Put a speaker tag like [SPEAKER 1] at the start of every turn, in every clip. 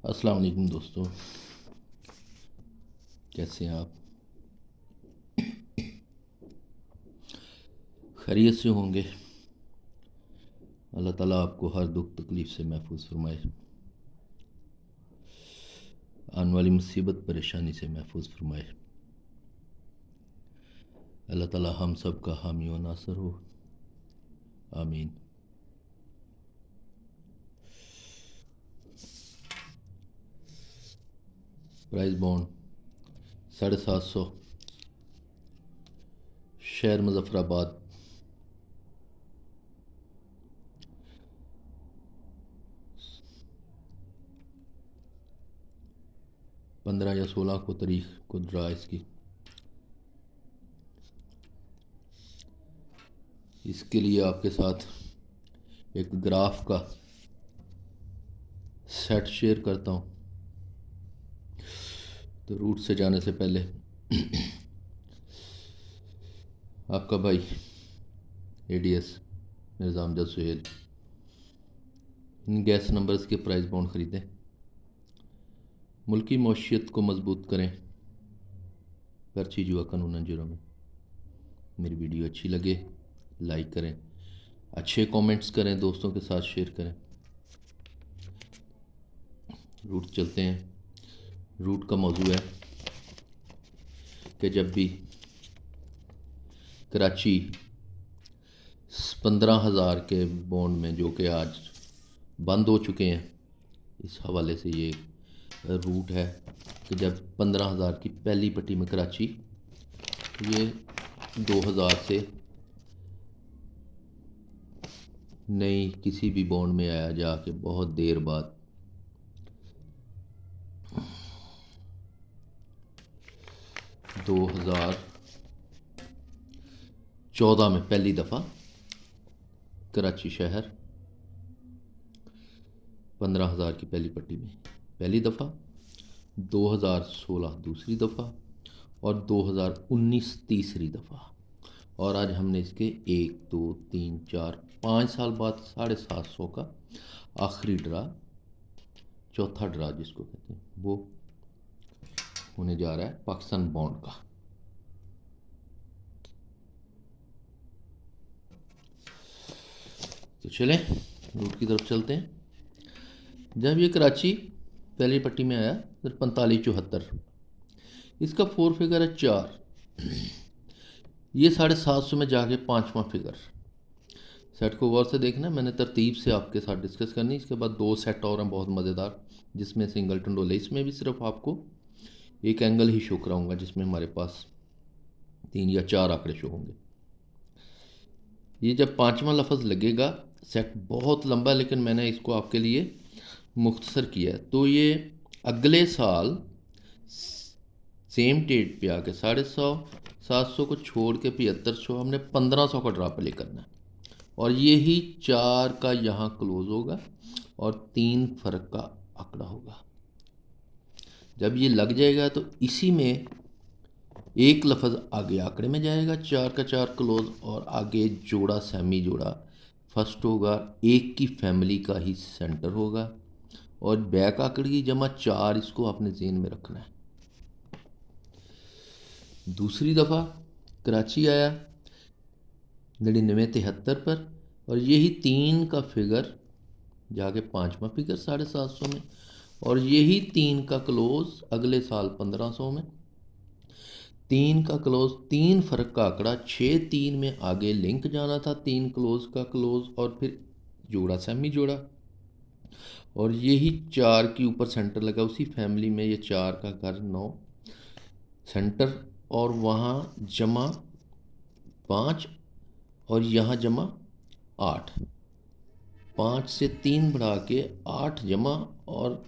[SPEAKER 1] अस्सलाम वालेकुम दोस्तों, कैसे हैं आप? खैरियत से होंगे। अल्लाह ताला आपको हर दुख तकलीफ़ से महफूज फरमाए, आने वाली मुसीबत परेशानी से महफूज फरमाए। अल्लाह ताला हम सब का हामी व नासर हो, आमीन। प्राइस बॉन्ड 750, शहर मुजफ्फराबाद, 15 या 16 को तारीख को ड्रा इसकी। इसके लिए आपके साथ एक ग्राफ का सेट शेयर करता हूँ। तो रूट से जाने से पहले आपका भाई एडीएस निज़ाम जद सुहेल इन गैस नंबर्स के प्राइस बॉन्ड ख़रीदें, मुल्की मौशियत को मजबूत करें। पर्ची जुआ कानूनन जुर्म है। मेरी वीडियो अच्छी लगे लाइक करें, अच्छे कमेंट्स करें, दोस्तों के साथ शेयर करें। रूट चलते हैं। रूट का मौजू है कि जब भी कराची 15,000 के बॉन्ड में, जो कि आज बंद हो चुके हैं, इस हवाले से ये रूट है कि जब 15,000 की पहली पट्टी में कराची, ये 2000 से नई किसी भी बॉन्ड में आया जाके बहुत देर बाद 2014 में पहली दफ़ा कराची शहर 15,000 की पहली पट्टी में पहली दफ़ा, 2016 दूसरी दफ़ा और 2019 तीसरी दफ़ा। और आज हमने इसके 1 2 3 4 5 साल बाद 750 का आखिरी ड्रा, चौथा ड्रा जिसको कहते हैं, वो होने जा रहा है पाकिस्तान बॉन्ड का। तो चलें रूट की तरफ चलते हैं। जब ये कराची पहली पट्टी में आया फिर 4574, इसका 4 फिगर है 4, ये 750 में जाके 5वां फिगर। सेट को गौर से देखना, मैंने तरतीब से आपके साथ डिस्कस करनी। इसके बाद 2 सेट और हैं बहुत मज़ेदार, जिसमें सिंगल डोले। इसमें भी सिर्फ आपको एक एंगल ही शो कराऊंगा, जिसमें हमारे पास 3 या 4 आंकड़े शो होंगे। ये जब 5वां लफ्ज़ लगेगा, सेट बहुत लंबा है लेकिन मैंने इसको आपके लिए मुख्तसर किया है। तो ये अगले साल सेम डेट पे आके 150, 700 को छोड़ के 7500, हमने 1500 का ड्रा प्ले करना है। और ये ही 4 का यहाँ क्लोज होगा और 3 फ़र्क का आंकड़ा होगा। जब ये लग जाएगा तो इसी में एक लफ्ज़ आगे आंकड़े में जाएगा, 4 का 4 क्लोज, और आगे जोड़ा सेमी जोड़ा फर्स्ट होगा, एक की फैमिली का ही सेंटर होगा, और बैक आंकड़े की जमा 4, इसको आपने ज़हन में रखना है। दूसरी दफ़ा कराची आया 9973 पर, और यही 3 का फिगर जाके 5वां फिगर 750 में, और यही 3 का क्लोज अगले साल 1500 में। 3 का क्लोज, 3 फ़र्क का आंकड़ा, 6 3 में आगे लिंक जाना था, 3 क्लोज का क्लोज, और फिर जोड़ा सेमी जोड़ा, और यही 4 के ऊपर सेंटर लगा। उसी फैमिली में ये 4 का घर 9 सेंटर, और वहाँ जमा 5, और यहाँ जमा 8, 5 से 3 बढ़ा के 8 जमा, और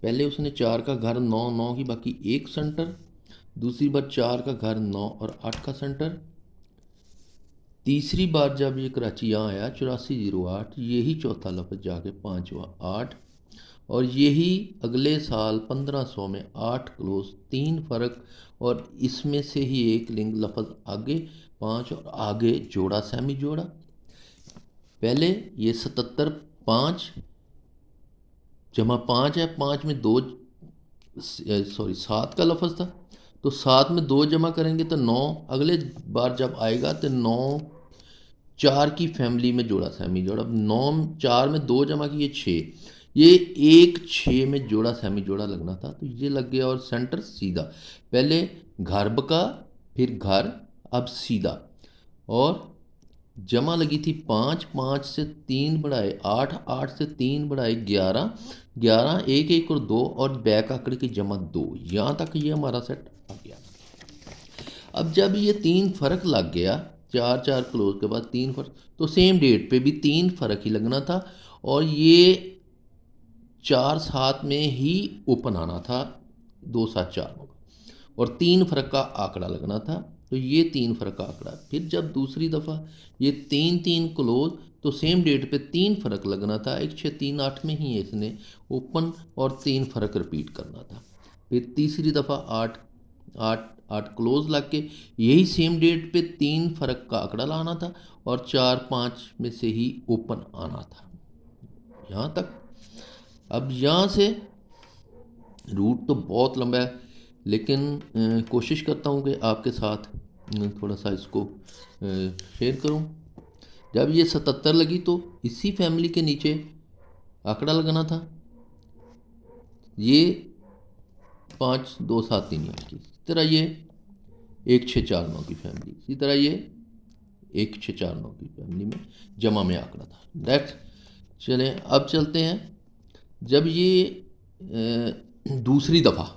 [SPEAKER 1] पहले उसने 4 का घर 9 9 की बाकी एक सेंटर, दूसरी बार 4 का घर 9 और 8 का सेंटर, तीसरी बार जब ये कराची यहाँ आया 8408, यही चौथा लफ्ज़ जाके 5वां 8, और यही अगले साल 1500 में 8 क्लोज, 3 फ़र्क, और इसमें से ही एक लिंक लफ्ज़ आगे 5, और आगे जोड़ा सेमी जोड़ा। पहले ये 77 5 जमा 5 है, 5 में 2 सॉरी 7 का लफ्ज़ था, तो 7 में 2 जमा करेंगे तो 9, अगले बार जब आएगा तो 9 4 की फैमिली में जोड़ा सहमी जोड़ा, 9 4 में 2 जमा किए 6, ये 1 6 में जोड़ा सहमी जोड़ा लगना था, तो ये लग गया। और सेंटर सीधा, पहले घर बका फिर घर, अब सीधा। और जमा लगी थी 5, 5 से 3 बढ़ाए 8, 8 से 3 बढ़ाए 11, 11 1 1 और 2, और बैक आंकड़े की जमा 2। यहाँ तक ये हमारा सेट आ गया। अब जब ये 3 फर्क लग गया, 4 4 क्लोज के बाद 3 फर्क, तो सेम डेट पे भी 3 फर्क ही लगना था, और ये 4 7 में ही ओपन आना था, 2 7 4 होगा, और 3 फर्क का आंकड़ा लगना था। तो ये 3 फर्क का आंकड़ा। फिर जब दूसरी दफ़ा ये 3 3 क्लोज, तो सेम डेट पे 3 फर्क लगना था, 1 6 3 8 में ही इसने ओपन और 3 फर्क रिपीट करना था। फिर तीसरी दफ़ा 8 8 8 क्लोज लग के यही सेम डेट पे 3 फर्क का आंकड़ा लाना था, और 4 5 में से ही ओपन आना था। यहाँ तक। अब यहाँ से रूट तो बहुत लंबा है, लेकिन कोशिश करता हूँ कि आपके साथ थोड़ा सा इसको शेयर करूँ। जब ये 77 लगी तो इसी फैमिली के नीचे आंकड़ा लगाना था, ये 5 2 7 3 8 की, इसी तरह ये 1 6 4 9 की फैमिली, इसी तरह ये 1 6 4 9 की फैमिली में जमा में आंकड़ा था। नेक्स्ट चलें, अब चलते हैं। जब ये दूसरी दफ़ा,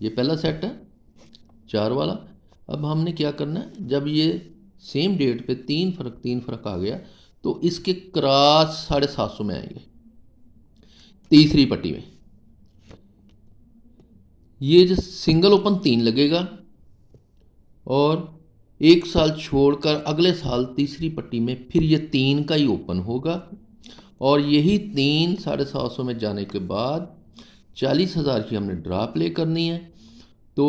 [SPEAKER 1] ये पहला सेट है 4 वाला, अब हमने क्या करना है, जब ये सेम डेट पे 3 फर्क आ गया, तो इसके क्रॉस 750 में आएंगे तीसरी पट्टी में। ये जो सिंगल ओपन 3 लगेगा, और 1 साल छोड़कर अगले साल तीसरी पट्टी में फिर ये 3 का ही ओपन होगा, और यही 3 750 में जाने के बाद 40,000 की हमने ड्रा प्ले करनी है। तो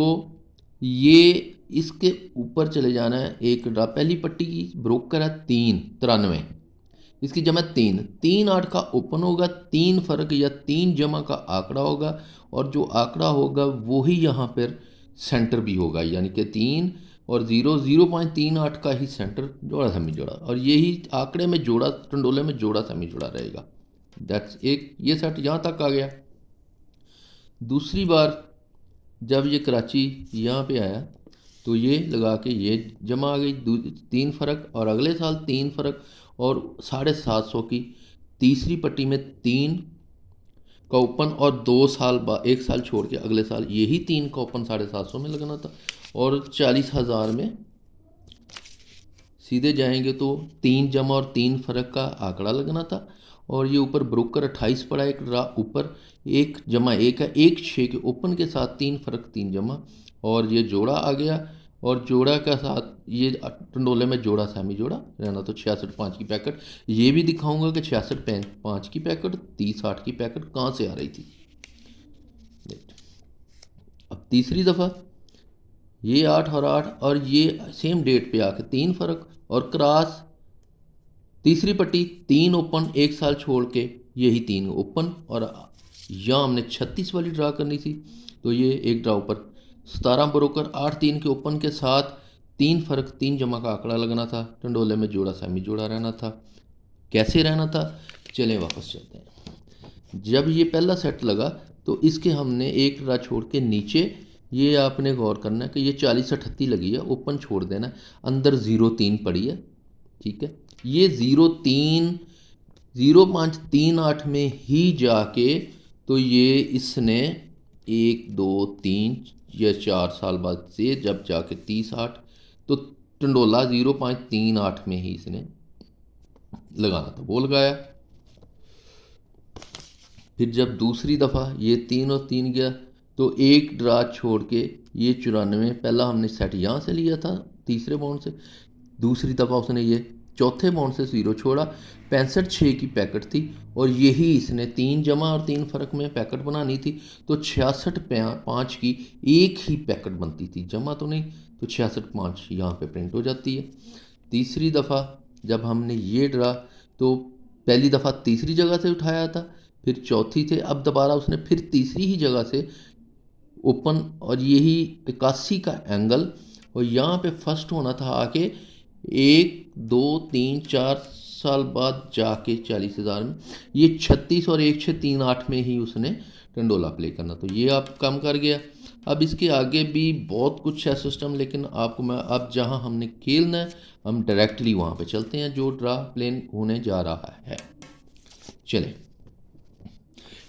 [SPEAKER 1] ये इसके ऊपर चले जाना है, एक ड्रा, पहली पट्टी की ब्रोकर है 3 93, इसकी जमा 3 3 8 का ओपन होगा, 3 फर्क या 3 जमा का आंकड़ा होगा, और जो आंकड़ा होगा वही यहाँ पर सेंटर भी होगा, यानी कि 3 और 0 0.38 का ही सेंटर जोड़ा सेमी जोड़ा, और यही आंकड़े में जोड़ा, टंडोले में जोड़ा सेमी जोड़ा रहेगा। दैट्स एक, ये सेट यहाँ तक आ गया। दूसरी बार जब ये कराची यहाँ पे आया, तो ये लगा के ये जमा आ गई 3 फर्क, और अगले साल 3 फर्क, और 750 की तीसरी पट्टी में 3 का ओपन, और 2 साल बाद 1 साल छोड़ के अगले साल यही 3 का ओपन 750 में लगना था, और 40,000 में सीधे जाएंगे तो 3 जमा और 3 फर्क का आंकड़ा लगना था। और ये ऊपर ब्रोकर 28 पड़ा, एक ऊपर 1 जमा 1 है, 1 6 के ओपन के साथ 3 फर्क 3 जमा, और ये जोड़ा आ गया, और जोड़ा का साथ ये टंडोले में जोड़ा सेमी जोड़ा रहना, तो 66 5 की पैकेट। ये भी दिखाऊंगा कि 66 5 की पैकेट 30 8 की पैकेट कहाँ से आ रही थी। अब तीसरी दफ़ा ये 8 और 8, और ये सेम डेट पे आके 3 फर्क, और क्रॉस तीसरी पट्टी 3 ओपन, 1 साल छोड़ के यही 3 ओपन, और यहाँ हमने 36 वाली ड्रा करनी थी, तो ये एक ड्रा ऊपर 17 ब्रोकर 8 3 के ओपन के साथ 3 फर्क 3 जमा का आंकड़ा लगना था, टंडोले में जोड़ा सेमी जोड़ा रहना था। कैसे रहना था, चलें वापस चलते हैं। जब ये पहला सेट लगा, तो इसके हमने एक ड्रा छोड़ के नीचे, ये आपने गौर करना है कि ये 40 38 लगी है, ओपन छोड़ देना है, अंदर 0 3 पड़ी है, ठीक है। ये 0 3 0.5 3 8 में ही जाके, तो ये इसने 1 2 3 या 4 साल बाद से जब जाके 30 8, तो टंडोला 0.38 में ही इसने लगाना था, वो लगाया। फिर जब दूसरी दफ़ा ये 3 और 3 गया, तो एक ड्रा छोड़ के ये 94, पहला हमने सेट यहाँ से लिया था तीसरे बाउंड से, दूसरी दफ़ा उसने ये चौथे बाउंड से 0 छोड़ा, 65 6 की पैकेट थी, और यही इसने 3 जमा और 3 फर्क में पैकेट बनानी थी, तो 66 5 की एक ही पैकेट बनती थी, जमा तो नहीं, तो 66 5 यहाँ पे प्रिंट हो जाती है। तीसरी दफ़ा जब हमने ये ड्रा, तो पहली दफ़ा तीसरी जगह से उठाया था, फिर चौथी से, अब दोबारा उसने फिर तीसरी ही जगह से ओपन, और यही 81 का एंगल, और यहाँ पे फर्स्ट होना था आके 1 2 3 4 साल बाद जाके 40,000 में, ये 36 और 1 6 3 8 में ही उसने टंडोला प्ले करना, तो ये आप कम कर गया। अब इसके आगे भी बहुत कुछ है सिस्टम, लेकिन आपको मैं अब जहाँ हमने खेलना है हम डायरेक्टली वहाँ पे चलते हैं जो ड्रा प्लेन होने जा रहा है। चले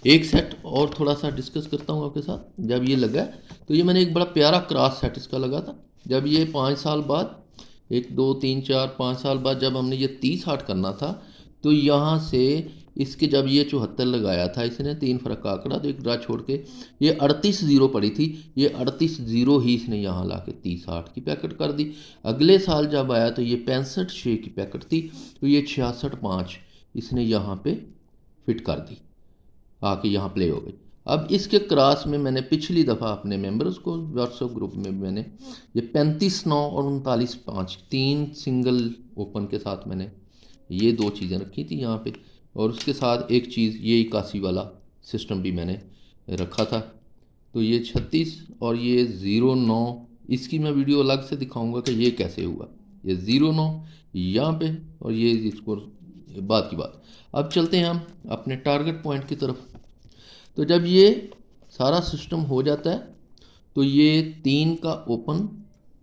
[SPEAKER 1] एक सेट और थोड़ा सा डिस्कस करता हूँ आपके साथ। जब ये लगा तो ये मैंने एक बड़ा प्यारा क्रॉस सेट इसका लगा था। जब ये 5 साल बाद, 1 2 3 4 5 साल बाद जब हमने ये 30 8 करना था, तो यहाँ से इसके जब ये 74 लगाया था इसने 3 फर्क का आंकड़ा, तो एक ड्रा छोड़ के ये 38 0 पड़ी थी, ये 38 0 ही इसने यहाँ ला के 30 8 की पैकेट कर दी। अगले साल जब आया तो ये 65 6 की पैकेट थी, तो ये 66 5 इसने यहाँ पे फिट कर दी, आके यहाँ प्ले हो गई। अब इसके क्रॉस में मैंने पिछली दफ़ा अपने मेंबर्स को व्हाट्सएप ग्रुप में मैंने ये 35 9 और 39 5 3 सिंगल ओपन के साथ मैंने ये 2 चीज़ें रखी थी यहाँ पे, और उसके साथ एक चीज़ ये 81 वाला सिस्टम भी मैंने रखा था। तो ये 36 और ये 0 9, इसकी मैं वीडियो अलग से दिखाऊंगा कि ये कैसे हुआ, ये 0 9 यहाँ पे, और ये इसको बात की बात। अब चलते हैं हम अपने टारगेट पॉइंट की तरफ। तो जब ये सारा सिस्टम हो जाता है तो ये 3 का ओपन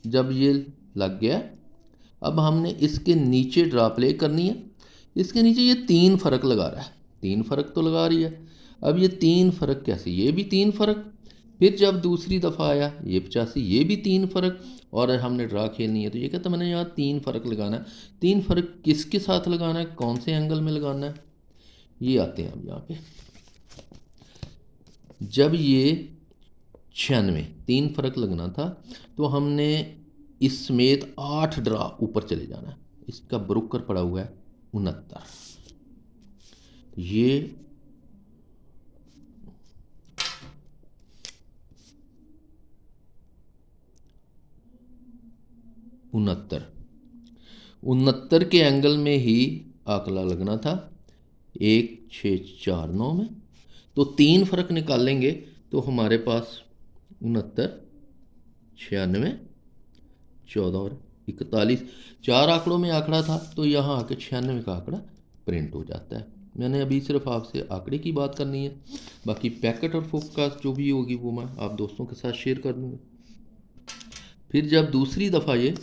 [SPEAKER 1] जब ये लग गया, अब हमने इसके नीचे ड्रा प्ले करनी है। इसके नीचे ये 3 फर्क लगा रहा है, 3 फर्क तो लगा रही है। अब ये 3 फर्क कैसे, ये भी 3 फर्क, फिर जब दूसरी दफ़ा आया ये 85, ये भी 3 फर्क, और हमने ड्रा खेलनी है तो ये कहता मैंने यहाँ 3 फर्क लगाना है। 3 फर्क किसके साथ लगाना है, कौन से एंगल में लगाना है, ये आते हैं हम यहाँ पे। जब ये 96 3 फर्क लगना था, तो हमने इस समेत 8 ड्रा ऊपर चले जाना है। इसका ब्रोकर पड़ा हुआ है 69, ये 69 के एंगल में ही आंकड़ा लगना था 1 6 4 9 में। तो 3 फर्क निकालेंगे तो हमारे पास 69 96 14 और 41 4 आंकड़ों में आंकड़ा था, तो यहाँ आके 96 का आंकड़ा प्रिंट हो जाता है। मैंने अभी सिर्फ आपसे आंकड़े की बात करनी है, बाकी पैकेट और फोकस जो भी होगी वो मैं आप दोस्तों के साथ शेयर कर दूँगा। फिर जब दूसरी दफ़ा ये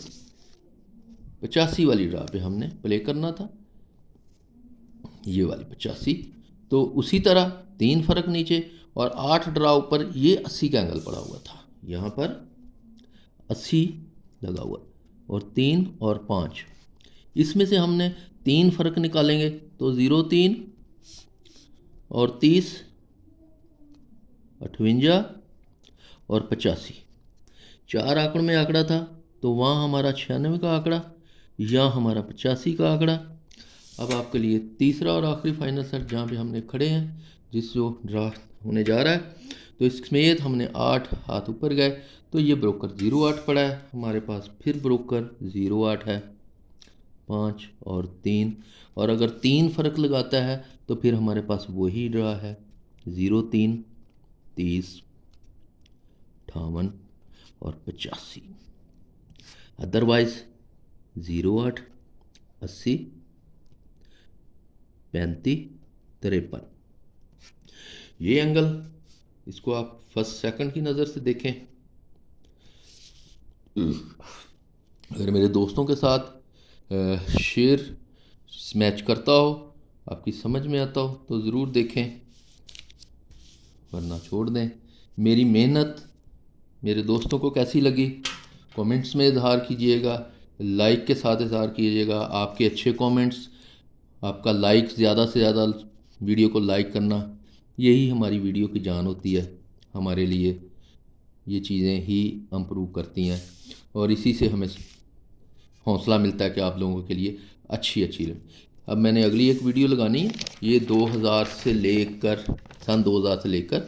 [SPEAKER 1] 85 वाली ड्रा पे हमने प्ले करना था, ये वाली 85, तो उसी तरह 3 फर्क नीचे और 8 ड्रा ऊपर, ये 80 का एंगल पड़ा हुआ था, यहाँ पर 80 लगा हुआ, और 3 और 5 इसमें से हमने 3 फर्क निकालेंगे तो 0 3 और 30 58 और 85, 4 आंकड़ों में आंकड़ा था, तो वहाँ हमारा 96 का आंकड़ा, यहाँ हमारा 85 का आंकड़ा। अब आपके लिए तीसरा और आखिरी फाइनल सेट जहाँ पे हमने खड़े हैं, जिस जो ड्रा होने जा रहा है, तो इसमें हमने 8 हाथ ऊपर गए, तो ये ब्रोकर 0 8 पड़ा है हमारे पास, फिर ब्रोकर 0 8 है 5 और 3, और अगर 3 फर्क लगाता है तो फिर हमारे पास वही ड्रा है 0 3 30 58 और 85, अदरवाइज 0 8 80 35 53। ये एंगल, इसको आप फर्स्ट सेकंड की नज़र से देखें। अगर मेरे दोस्तों के साथ शेयर मैच करता हो, आपकी समझ में आता हो, तो ज़रूर देखें, वरना छोड़ दें। मेरी मेहनत मेरे दोस्तों को कैसी लगी कमेंट्स में इजहार कीजिएगा, लाइक के साथ इजहार कीजिएगा। आपके अच्छे कमेंट्स, आपका लाइक, ज़्यादा से ज़्यादा वीडियो को लाइक करना, यही हमारी वीडियो की जान होती है। हमारे लिए ये चीज़ें ही इम्प्रूव करती हैं, और इसी से हमें हौसला मिलता है कि आप लोगों के लिए अच्छी अब मैंने अगली एक वीडियो लगानी है, ये 2000 से लेकर सन 2000 से लेकर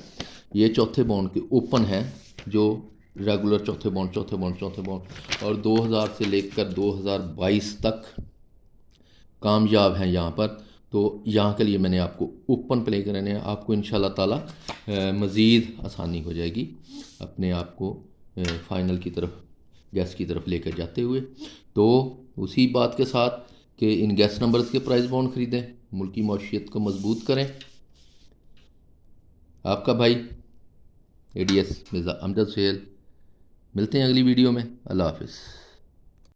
[SPEAKER 1] ये चौथे बाउंड के ओपन हैं, जो रेगुलर चौथे बाउंड, और 2000 से लेकर 2022 तक कामयाब हैं यहाँ पर। तो तो यहाँ के लिए मैंने आपको ओपन प्ले कराने हैं, आपको इंशाल्लाह ताला मज़ीद आसानी हो जाएगी अपने आप को फ़ाइनल की तरफ, गैस की तरफ लेकर जाते हुए। तो उसी बात के साथ कि इन गैस नंबर्स के प्राइस बॉन्ड ख़रीदें, मुल्की मौशियत को मजबूत करें। आपका भाई ADS मिर्ज़ा अमजद सुहेल, मिलते हैं अगली वीडियो में। अल्लाह हाफ़िज़।